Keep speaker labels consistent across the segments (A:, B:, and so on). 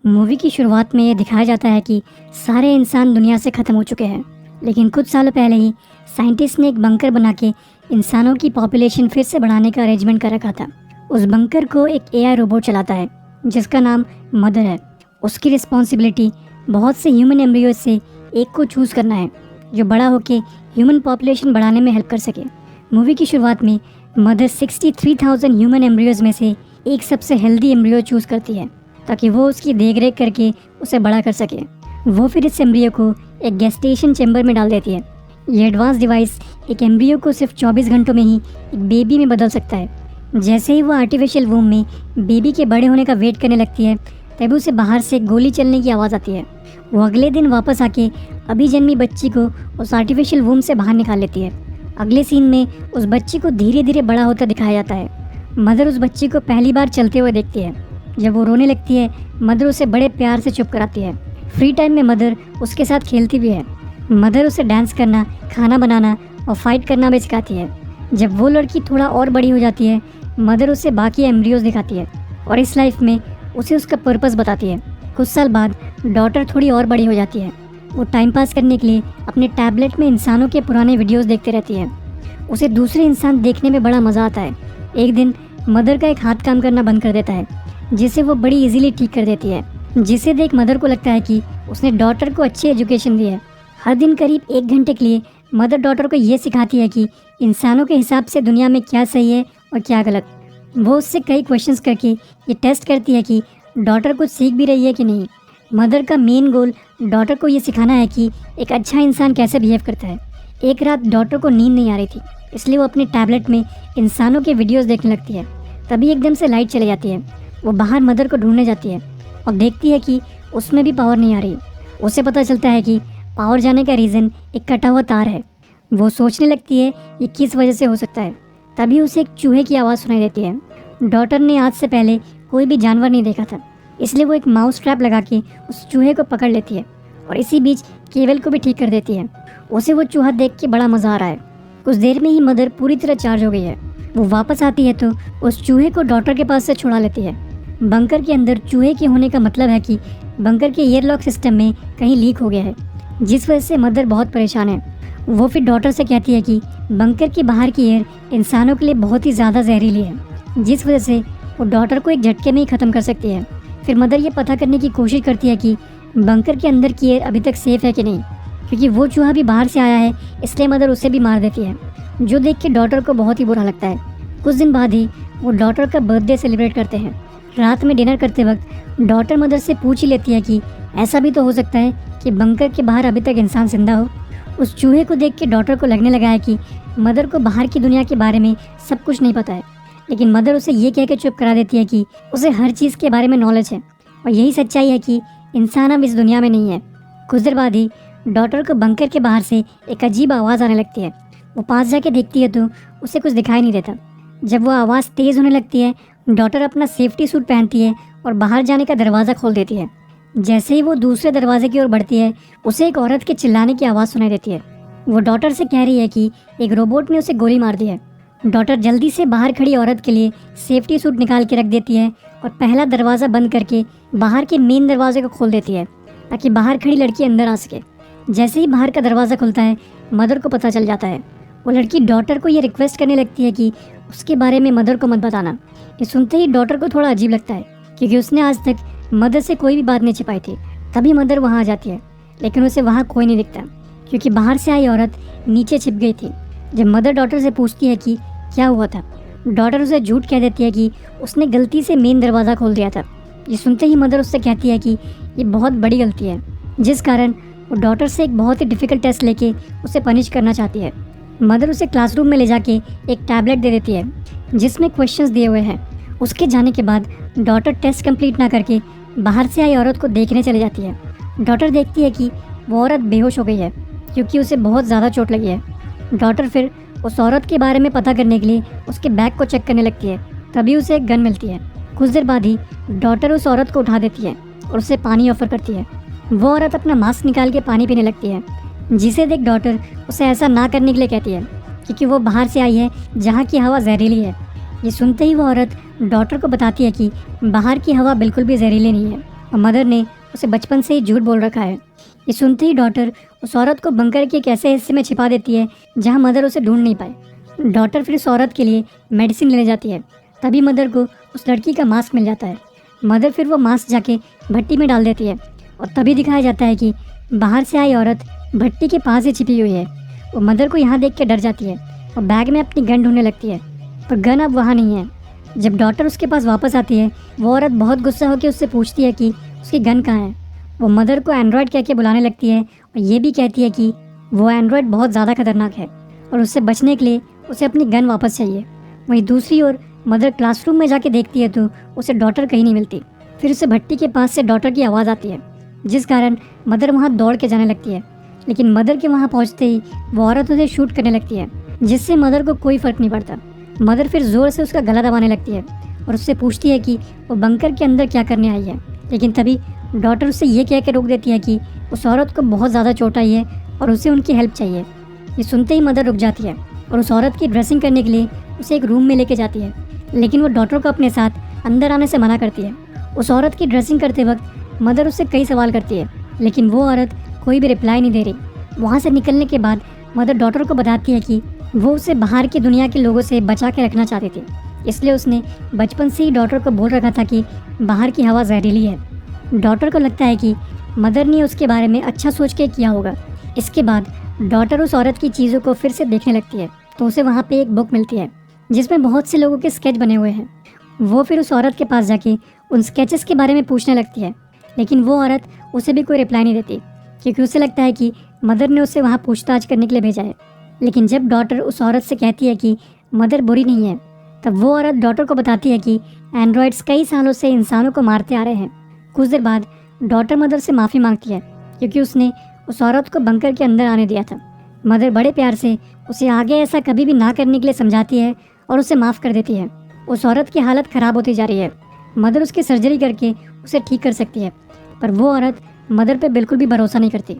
A: Movie की शुरुआत में ये दिखाया जाता है कि सारे इंसान दुनिया से ख़त्म हो चुके हैं, लेकिन कुछ सालों पहले ही साइंटिस्ट ने एक बंकर बना के इंसानों की पॉपुलेशन फिर से बढ़ाने का अरेंजमेंट कर रखा था। उस बंकर को एक एआई रोबोट चलाता है जिसका नाम मदर है। उसकी रिस्पॉन्सिबिलिटी बहुत से ह्यूमन एम्ब्रियोज से एक को चूज़ करना है जो बड़ा होकर ह्यूमन पॉपुलेशन बढ़ाने में हेल्प कर सके। मूवी की शुरुआत में मदर 63,000 ह्यूमन एम्ब्रियोज में से एक सबसे हेल्दी एम्ब्रियो चूज़ करती है ताकि वो उसकी देख रेख करके उसे बड़ा कर सके। वो फिर इस एम्ब्रियो को एक गेस्टेशन चैम्बर में डाल देती है। ये एडवांस डिवाइस एक एम्ब्रियो को सिर्फ 24 घंटों में ही एक बेबी में बदल सकता है। जैसे ही वो आर्टिफिशियल वूम में बेबी के बड़े होने का वेट करने लगती है, तभी उसे बाहर से गोली चलने की आवाज़ आती है। वो अगले दिन वापस आके अभी जन्मी बच्ची को उस आर्टिफिशियल वूम से बाहर निकाल लेती है। अगले सीन में उस बच्ची को धीरे धीरे बड़ा होता दिखाया जाता है। मदर उस बच्ची को पहली बार चलते हुए देखती है। जब वो रोने लगती है, मदर उसे बड़े प्यार से चुप कराती है। फ्री टाइम में मदर उसके साथ खेलती भी है। मदर उसे डांस करना, खाना बनाना और फाइट करना भी सिखाती है। जब वो लड़की थोड़ा और बड़ी हो जाती है, मदर उसे बाकी एम्ब्रियोज दिखाती है और इस लाइफ में उसे उसका पर्पस बताती है। कुछ साल बाद डॉटर थोड़ी और बड़ी हो जाती है। वो टाइम पास करने के लिए अपने टैबलेट में इंसानों के पुराने वीडियोस देखती रहती है। उसे दूसरे इंसान देखने में बड़ा मज़ा आता है। एक दिन मदर का एक हाथ काम करना बंद कर देता है, जिसे वो बड़ी इजीली ठीक कर देती है, जिसे देख मदर को लगता है कि उसने डॉटर को अच्छी एजुकेशन दी है। हर दिन करीब 1 घंटे के लिए मदर डॉटर को ये सिखाती है कि इंसानों के हिसाब से दुनिया में क्या सही है और क्या गलत। वो उससे कई क्वेश्चंस करके ये टेस्ट करती है कि डॉटर कुछ सीख भी रही है कि नहीं। मदर का मेन गोल डॉटर को ये सिखाना है कि एक अच्छा इंसान कैसे बिहेव करता है। एक रात डॉटर को नींद नहीं आ रही थी, इसलिए वो अपने टैबलेट में इंसानों के वीडियोस देखने लगती है। तभी एकदम से लाइट चली जाती है। वो बाहर मदर को ढूंढने जाती है और देखती है कि उसमें भी पावर नहीं आ रही। उसे पता चलता है कि पावर जाने का रीज़न एक कटा हुआ तार है। वो सोचने लगती है ये किस वजह से हो सकता है। तभी उसे एक चूहे की आवाज़ सुनाई देती है। डॉटर ने आज से पहले कोई भी जानवर नहीं देखा था, इसलिए वो एक माउस ट्रैप लगा के उस चूहे को पकड़ लेती है और इसी बीच केबल को भी ठीक कर देती है। उसे वो चूहा देख के बड़ा मज़ा आ रहा है। कुछ देर में ही मदर पूरी तरह चार्ज हो गई है। वो वापस आती है तो उस चूहे को डॉटर के पास से छुड़ा लेती है। बंकर के अंदर चूहे के होने का मतलब है कि बंकर के एयरलॉक सिस्टम में कहीं लीक हो गया है, जिस वजह से मदर बहुत परेशान है। वो फिर डॉटर से कहती है कि बंकर के बाहर की एयर इंसानों के लिए बहुत ही ज़्यादा जहरीली है, जिस वजह से वो डॉटर को एक झटके में ही ख़त्म कर सकती है। फिर मदर ये पता करने की कोशिश करती है कि बंकर के अंदर की एयर अभी तक सेफ़ है कि नहीं, क्योंकि वो चूहा भी बाहर से आया है, इसलिए मदर उसे भी मार देती है, जो देख के डॉटर को बहुत ही बुरा लगता है। कुछ दिन बाद ही वो डॉटर का बर्थडे सेलिब्रेट करते हैं। रात में डिनर करते वक्त डॉटर मदर से पूछ ही लेती है कि ऐसा भी तो हो सकता है कि बंकर के बाहर अभी तक इंसान जिंदा हो। उस चूहे को देख के डॉटर को लगने लगा है कि मदर को बाहर की दुनिया के बारे में सब कुछ नहीं पता है, लेकिन मदर उसे ये कह के चुप करा देती है कि उसे हर चीज़ के बारे में नॉलेज है और यही सच्चाई है कि इंसान अब इस दुनिया में नहीं है। कुछ देर बाद ही डॉटर को बंकर के बाहर से एक अजीब आवाज़ आने लगती है। वो पास जाके देखती है तो उसे कुछ दिखाई नहीं देता। जब वो आवाज़ तेज़ होने लगती है, डॉटर अपना सेफ्टी सूट पहनती है और बाहर जाने का दरवाज़ा खोल देती है। जैसे ही वो दूसरे दरवाजे की ओर बढ़ती है, उसे एक औरत के चिल्लाने की आवाज़ सुनाई देती है। वो डॉटर से कह रही है कि एक रोबोट ने उसे गोली मार दी है। डॉटर जल्दी से बाहर खड़ी औरत के लिए सेफ्टी सूट निकाल के रख देती है और पहला दरवाज़ा बंद करके बाहर के मेन दरवाजे को खोल देती है ताकि बाहर खड़ी लड़की अंदर आ सके। जैसे ही बाहर का दरवाज़ा खुलता है, मदर को पता चल जाता है। वो लड़की डॉटर को ये रिक्वेस्ट करने लगती है कि उसके बारे में मदर को मत बताना। ये सुनते ही डॉटर को थोड़ा अजीब लगता है, क्योंकि उसने आज तक मदर से कोई भी बात नहीं छिपाई थी। तभी मदर वहाँ आ जाती है, लेकिन उसे वहाँ कोई नहीं दिखता, क्योंकि बाहर से आई औरत नीचे छिप गई थी। जब मदर डॉटर से पूछती है कि क्या हुआ था, डॉटर उसे झूठ कह देती है कि उसने गलती से मेन दरवाज़ा खोल दिया था। ये सुनते ही मदर उससे कहती है कि ये बहुत बड़ी गलती है, जिस कारण वो डॉटर से एक बहुत ही डिफ़िकल्ट टेस्ट लेके उसे पनिश करना चाहती है। मदर उसे क्लासरूम में ले जाके एक टैबलेट दे देती है जिसमें क्वेश्चंस दिए हुए हैं। उसके जाने के बाद डॉटर टेस्ट कंप्लीट ना करके बाहर से आई औरत को देखने चली जाती है। डॉटर देखती है कि वो औरत बेहोश हो गई है, क्योंकि उसे बहुत ज़्यादा चोट लगी है। डॉटर फिर उस औरत के बारे में पता करने के लिए उसके बैग को चेक करने लगती है। तभी उसे एक गन मिलती है। कुछ देर बाद ही डॉटर उस औरत को उठा देती है और उसे पानी ऑफर करती है। वो औरत अपना मास्क निकाल के पानी पीने लगती है, जिसे देख डॉटर उसे ऐसा ना करने के लिए कहती है, क्योंकि वो बाहर से आई है जहाँ की हवा जहरीली है। ये सुनते ही वो औरत डॉटर को बताती है कि बाहर की हवा बिल्कुल भी जहरीली नहीं है, और मदर ने उसे बचपन से ही झूठ बोल रखा है। ये सुनते ही डॉटर उस औरत को बंकर के एक ऐसे हिस्से में छिपा देती है जहाँ मदर उसे ढूंढ नहीं पाए। डॉटर फिर उस औरत के लिए मेडिसिन लेने जाती है। तभी मदर को उस लड़की का मास्क मिल जाता है। मदर फिर वो मास्क जाके भट्टी में डाल देती है और तभी दिखाया जाता है कि बाहर से आई औरत भट्टी के पास ही छिपी हुई है। वो मदर को यहाँ देख के डर जाती है और बैग में अपनी गन ढूंढने लगती है, पर गन अब वहाँ नहीं है। जब डॉटर उसके पास वापस आती है, वो औरत बहुत गुस्सा होकर उससे पूछती है कि उसकी गन कहाँ है। वो मदर को एंड्रॉयड कह के बुलाने लगती है और ये भी कहती है कि वो एंड्रॉयड बहुत ज़्यादा खतरनाक है और उससे बचने के लिए उसे अपनी गन वापस चाहिए। वहीं दूसरी ओर मदर क्लासरूम में जाके देखती है तो उसे डॉटर कहीं नहीं मिलती। फिर उसे भट्टी के पास से डॉटर की आवाज़ आती है, जिस कारण मदर वहाँ दौड़ के जाने लगती है। लेकिन मदर के वहाँ पहुँचते ही वो औरत उसे शूट करने लगती है, जिससे मदर को कोई फ़र्क नहीं पड़ता। मदर फिर ज़ोर से उसका गला दबाने लगती है और उससे पूछती है कि वो बंकर के अंदर क्या करने आई है। लेकिन तभी डॉटर उससे ये कह के रोक देती है कि उस औरत को बहुत ज़्यादा चोट आई है और उसे उनकी हेल्प चाहिए। ये सुनते ही मदर रुक जाती है और उस औरत की ड्रेसिंग करने के लिए उसे एक रूम में लेके जाती है। लेकिन वो डॉटर को अपने साथ अंदर आने से मना करती है। उस औरत की ड्रेसिंग करते वक्त मदर उससे कई सवाल करती है, लेकिन वो औरत कोई भी रिप्लाई नहीं दे रही। वहाँ से निकलने के बाद मदर डॉटर को बताती है कि वो उसे बाहर की दुनिया के लोगों से बचा के रखना चाहती थी, इसलिए उसने बचपन से ही डॉटर को बोल रखा था कि बाहर की हवा जहरीली है। डॉटर को लगता है कि मदर ने उसके बारे में अच्छा सोच के किया होगा। इसके बाद डॉटर उस औरत की चीज़ों को फिर से देखने लगती है तो उसे वहाँ पे एक बुक मिलती है जिसमें बहुत से लोगों के स्केच बने हुए हैं। वो फिर उस औरत के पास जाके उन स्केचेस के बारे में पूछने लगती है, लेकिन वो औरत उसे भी कोई रिप्लाई नहीं देती क्योंकि उसे लगता है कि मदर ने उसे वहाँ पूछताछ करने के लिए भेजा है। लेकिन जब डॉटर उस औरत से कहती है कि मदर बुरी नहीं है, तब वो औरत डॉटर को बताती है कि एंड्रॉयड्स कई सालों से इंसानों को मारते आ रहे हैं। कुछ देर बाद डॉटर मदर से माफ़ी मांगती है क्योंकि उसने उस औरत को बंकर के अंदर आने दिया था। मदर बड़े प्यार से उसे आगे ऐसा कभी भी ना करने के लिए समझाती है और उसे माफ़ कर देती है। उस औरत की हालत ख़राब होती जा रही है। मदर उसकी सर्जरी करके उसे ठीक कर सकती है, पर वो औरत मदर पे बिल्कुल भी भरोसा नहीं करती।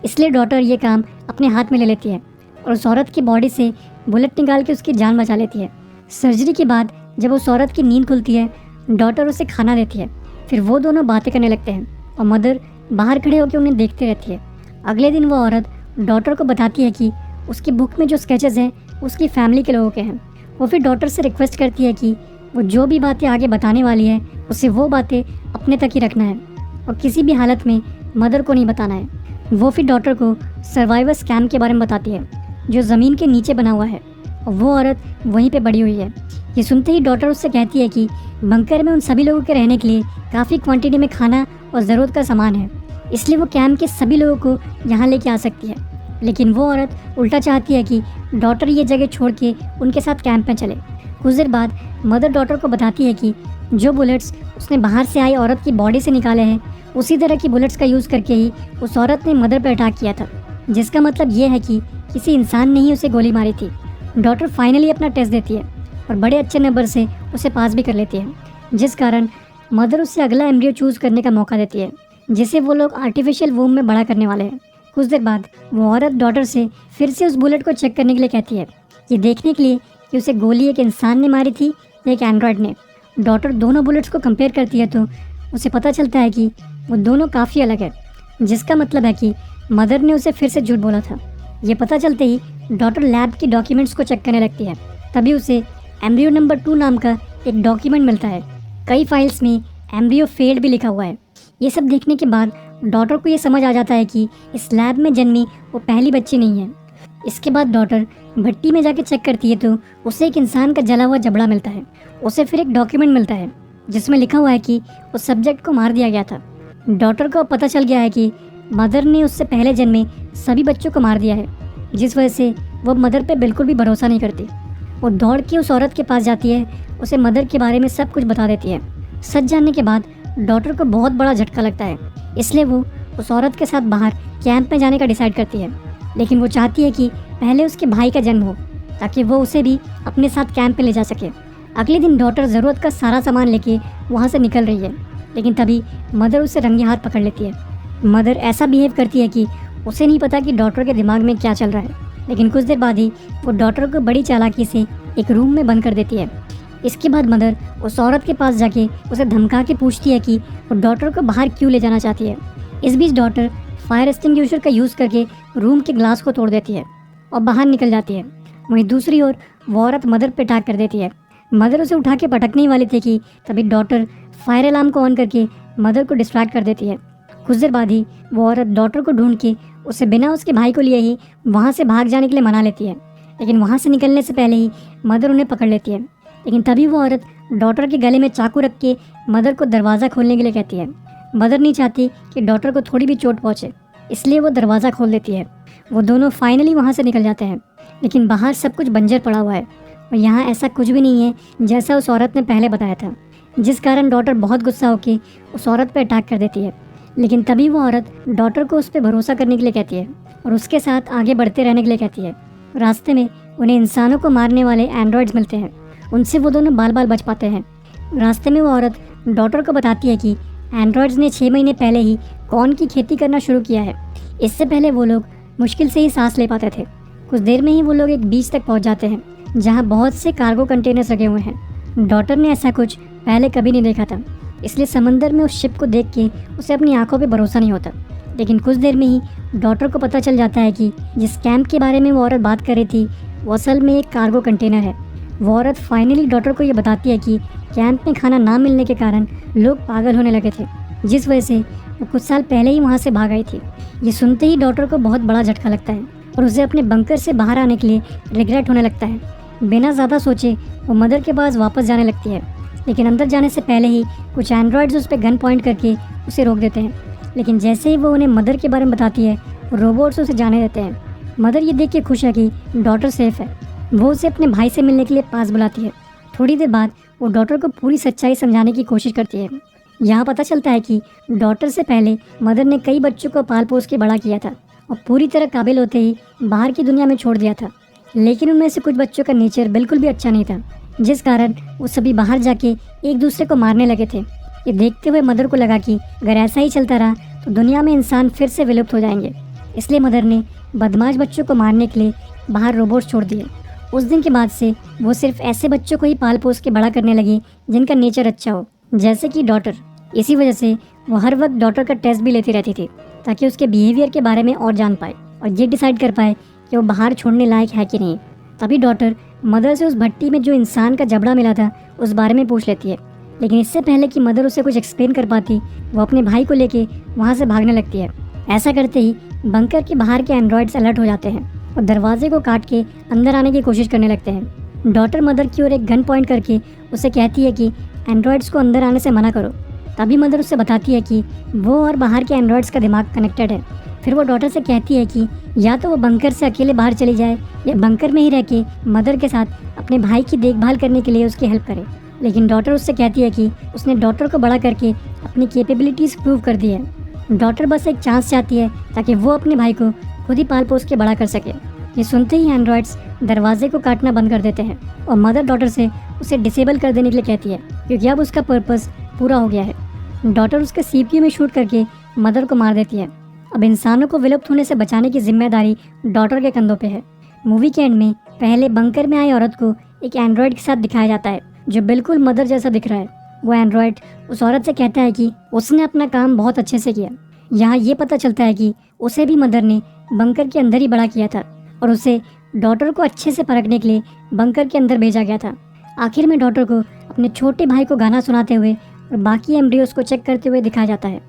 A: इसलिए डॉटर ये काम अपने हाथ में ले लेती है और उस औरत की बॉडी से बुलेट निकाल के उसकी जान बचा लेती है। सर्जरी के बाद जब उस औरत की नींद खुलती है, डॉटर उसे खाना देती है। फिर वो दोनों बातें करने लगते हैं और मदर बाहर खड़े होकर उन्हें देखते रहती है। अगले दिन वो औरत डॉटर को बताती है कि उसकी बुक में जो स्केचेस हैं उसकी फैमिली के लोगों के हैं। वो फिर डॉटर से रिक्वेस्ट करती है कि वो जो भी बातें आगे बताने वाली है उसे वो बातें अपने तक ही रखना है और किसी भी हालत में मदर को नहीं बताना है। वो फिर डॉटर को सर्वाइवर स्कैम के बारे में बताती है जो ज़मीन के नीचे बना हुआ है और वो औरत वहीं पे बड़ी हुई है। ये सुनते ही डॉटर उससे कहती है कि बंकर में उन सभी लोगों के रहने के लिए काफ़ी क्वांटिटी में खाना और ज़रूरत का सामान है, इसलिए वो कैंप के सभी लोगों को यहाँ लेके आ सकती है। लेकिन वो औरत उल्टा चाहती है कि डॉटर ये जगह छोड़ के उनके साथ कैंप में चले। कुछ देर बाद मदर डॉटर को बताती है कि जो बुलेट्स उसने बाहर से आई औरत की बॉडी से निकाले हैं उसी तरह की बुलेट्स का यूज़ करके ही उस औरत ने मदर पर अटैक किया था, जिसका मतलब ये है कि किसी इंसान ने ही उसे गोली मारी थी। डॉटर फाइनली अपना टेस्ट देती है और बड़े अच्छे नंबर से उसे पास भी कर लेती है, जिस कारण मदर उससे अगला एम्ब्रियो चूज़ करने का मौका देती है जिसे वो लोग आर्टिफिशियल वूम में बड़ा करने वाले हैं। कुछ देर बाद वो औरत डॉटर से फिर से उस बुलेट को चेक करने के लिए कहती है, ये देखने के लिए कि उसे गोली एक इंसान ने मारी थी या एक एंड्रॉयड ने। डॉटर दोनों बुलेट्स को कंपेयर करती है तो उसे पता चलता है कि वो दोनों काफ़ी अलग है, जिसका मतलब है कि मदर ने उसे फिर से झूठ बोला था। ये पता चलते ही डॉटर लैब की डॉक्यूमेंट्स को चेक करने लगती है। तभी उसे एम्ब्रियो नंबर 2 नाम का एक डॉक्यूमेंट मिलता है। कई फाइल्स में एम्ब्रियो फेल्ड भी लिखा हुआ है। ये सब देखने के बाद डॉटर को ये समझ आ जाता है कि इस लैब में जन्मी वो पहली बच्ची नहीं है। इसके बाद डॉटर भट्टी में जाके चेक करती है तो उसे एक इंसान का जला हुआ जबड़ा मिलता है। उसे फिर एक डॉक्यूमेंट मिलता है जिसमें लिखा हुआ है कि उस सब्जेक्ट को मार दिया गया था। डॉटर को पता चल गया है कि मदर ने उससे पहले जन्मे सभी बच्चों को मार दिया है, जिस वजह से वो मदर पे बिल्कुल भी भरोसा नहीं करती। वो दौड़ के उस औरत के पास जाती है, उसे मदर के बारे में सब कुछ बता देती है। सच जानने के बाद डॉटर को बहुत बड़ा झटका लगता है, इसलिए वो उस औरत के साथ बाहर कैंप में जाने का डिसाइड करती है। लेकिन वो चाहती है कि पहले उसके भाई का जन्म हो ताकि वो उसे भी अपने साथ कैंप में ले जा सके। अगले दिन डॉटर ज़रूरत का सारा सामान लेके वहाँ से निकल रही है, लेकिन तभी मदर उसे रंगे हाथ पकड़ लेती है। मदर ऐसा बिहेव करती है कि उसे नहीं पता कि डॉटर के दिमाग में क्या चल रहा है। लेकिन कुछ देर बाद ही वो डॉटर को बड़ी चालाकी से एक रूम में बंद कर देती है। इसके बाद मदर उस औरत के पास जाके उसे धमका के पूछती है कि वो डॉटर को बाहर क्यों ले जाना चाहती है। इस बीच डॉटर फायर एक्सटिंग्विशर का यूज़ करके रूम के ग्लास को तोड़ देती है और बाहर निकल जाती है। वहीं दूसरी ओर वो औरत मदर पे अटैक कर देती है। मदर उसे उठा के पटकने ही वाली थी कि तभी डॉटर फायर अलार्म को ऑन करके मदर को डिस्ट्रैक्ट कर देती है। कुछ देर बाद ही वो औरत डॉटर को ढूंढ के उसे बिना उसके भाई को लिए ही वहाँ से भाग जाने के लिए मना लेती है, लेकिन वहाँ से निकलने से पहले ही मदर उन्हें पकड़ लेती है। लेकिन तभी वो औरत डॉटर के गले में चाकू रख के मदर को दरवाज़ा खोलने के लिए कहती है। मदर नहीं चाहती कि डॉटर को थोड़ी भी चोट पहुँचे, इसलिए वो दरवाज़ा खोल देती है। वो दोनों फाइनली वहाँ से निकल जाते हैं, लेकिन बाहर सब कुछ बंजर पड़ा हुआ है और यहाँ ऐसा कुछ भी नहीं है जैसा उस औरत ने पहले बताया था, जिस कारण डॉटर बहुत गुस्सा होकर उस औरत पर अटैक कर देती है। लेकिन तभी वो औरत डॉटर को उस पर भरोसा करने के लिए कहती है और उसके साथ आगे बढ़ते रहने के लिए कहती है। रास्ते में उन्हें इंसानों को मारने वाले एंड्रॉयड्स मिलते हैं, उनसे वो दोनों बाल बाल बच पाते हैं। रास्ते में वो औरत डॉटर को बताती है कि एंड्रॉयड्स ने 6 महीने पहले ही कॉर्न की खेती करना शुरू किया है। इससे पहले वो लोग मुश्किल से ही सांस ले पाते थे। कुछ देर में ही वो लोग एक बीच तक पहुंच जाते हैं जहां बहुत से कार्गो कंटेनर्स लगे हुए हैं। डॉटर ने ऐसा कुछ पहले कभी नहीं देखा था, इसलिए समंदर में उस शिप को देख के उसे अपनी आंखों पे भरोसा नहीं होता। लेकिन कुछ देर में ही डॉटर को पता चल जाता है कि जिस कैंप के बारे में वो औरत बात कर रही थी वो असल में एक कार्गो कंटेनर है। वो औरत फाइनली डॉटर को ये बताती है कि कैंप में खाना ना मिलने के कारण लोग पागल होने लगे थे, जिस वजह से वो कुछ साल पहले ही वहाँ से भाग आई थी। ये सुनते ही डॉटर को बहुत बड़ा झटका लगता है और उसे अपने बंकर से बाहर आने के लिए रिग्रेट होने लगता है। बिना ज़्यादा सोचे वो मदर के पास वापस जाने लगती है, लेकिन अंदर जाने से पहले ही कुछ एंड्रॉयड्स उस पर गन पॉइंट करके उसे रोक देते हैं। लेकिन जैसे ही वो उन्हें मदर के बारे में बताती है, रोबोट्स उसे जाने देते हैं। मदर ये देख के खुश है कि डॉटर सेफ है। वो उसे अपने भाई से मिलने के लिए पास बुलाती है। थोड़ी देर बाद वो डॉटर को पूरी सच्चाई समझाने की कोशिश करती है। यहाँ पता चलता है कि डॉटर से पहले मदर ने कई बच्चों को पाल पोस के बड़ा किया था और पूरी तरह काबिल होते ही बाहर की दुनिया में छोड़ दिया था। लेकिन उनमें से कुछ बच्चों का नेचर बिल्कुल भी अच्छा नहीं था, जिस कारण वो सभी बाहर जाके एक दूसरे को मारने लगे थे। ये देखते हुए मदर को लगा कि अगर ऐसा ही चलता रहा तो दुनिया में इंसान फिर से विलुप्त हो जाएंगे। इसलिए मदर ने बदमाश बच्चों को मारने के लिए बाहर रोबोट्स छोड़ दिए। उस दिन के बाद से वो सिर्फ ऐसे बच्चों को ही पाल पोस के बड़ा करने लगी जिनका नेचर अच्छा हो, जैसे कि डॉटर। इसी वजह से वो हर वक्त डॉटर का टेस्ट भी लेती रहती थी ताकि उसके बिहेवियर के बारे में और जान पाए और ये डिसाइड कर पाए कि वो बाहर छोड़ने लायक है कि नहीं। तभी डॉटर मदर से उस भट्टी में जो इंसान का जबड़ा मिला था उस बारे में पूछ लेती है, लेकिन इससे पहले कि मदर उसे कुछ एक्सप्लेन कर पाती वो अपने भाई को लेके वहाँ से भागने लगती है। ऐसा करते ही बंकर के बाहर के एंड्रॉयड्स अलर्ट हो जाते हैं और दरवाजे को काट के अंदर आने की कोशिश करने लगते हैं। डॉटर मदर की ओर एक गन पॉइंट करके उसे कहती है कि एंड्रॉयड्स को अंदर आने से मना करो। तभी मदर उससे बताती है कि वो और बाहर के एंड्रॉयड्स का दिमाग कनेक्टेड है। फिर वो डॉटर से कहती है कि या तो वो बंकर से अकेले बाहर चली जाए या बंकर में ही रह के मदर के साथ अपने भाई की देखभाल करने के लिए उसकी हेल्प करे। लेकिन डॉटर उससे कहती है कि उसने डॉटर को बड़ा करके अपनी कैपेबिलिटीज़ प्रूव कर दी है। डॉटर बस एक चांस चाहती है ताकि वो अपने भाई को खुद ही पाल पोस के बड़ा कर सके। ये सुनते ही एंड्रॉयड्स दरवाजे को काटना बंद कर देते हैं और मदर डॉटर से उसे डिसेबल कर देने के लिए कहती है, क्योंकि अब उसका पर्पस पूरा हो गया है। डॉटर उसके CPU में शूट करके मदर को मार देती है। अब इंसानों को विलुप्त होने से बचाने की जिम्मेदारी डॉटर के कंधों पे है। मूवी के एंड में पहले बंकर में आई औरत को एक एंड्रॉयड के साथ दिखाया जाता है जो बिल्कुल मदर जैसा दिख रहा है। वो एंड्रॉयड उस औरत से कहता है कि उसने अपना काम बहुत अच्छे से किया। यहाँ ये पता चलता है कि उसे भी मदर ने बंकर के अंदर ही बड़ा किया था और उसे डॉटर को अच्छे से परखने के लिए बंकर के अंदर भेजा गया था। आखिर में डॉटर को अपने छोटे भाई को गाना सुनाते हुए और बाकी एम्ब्रियोस को चेक करते हुए दिखाया जाता है।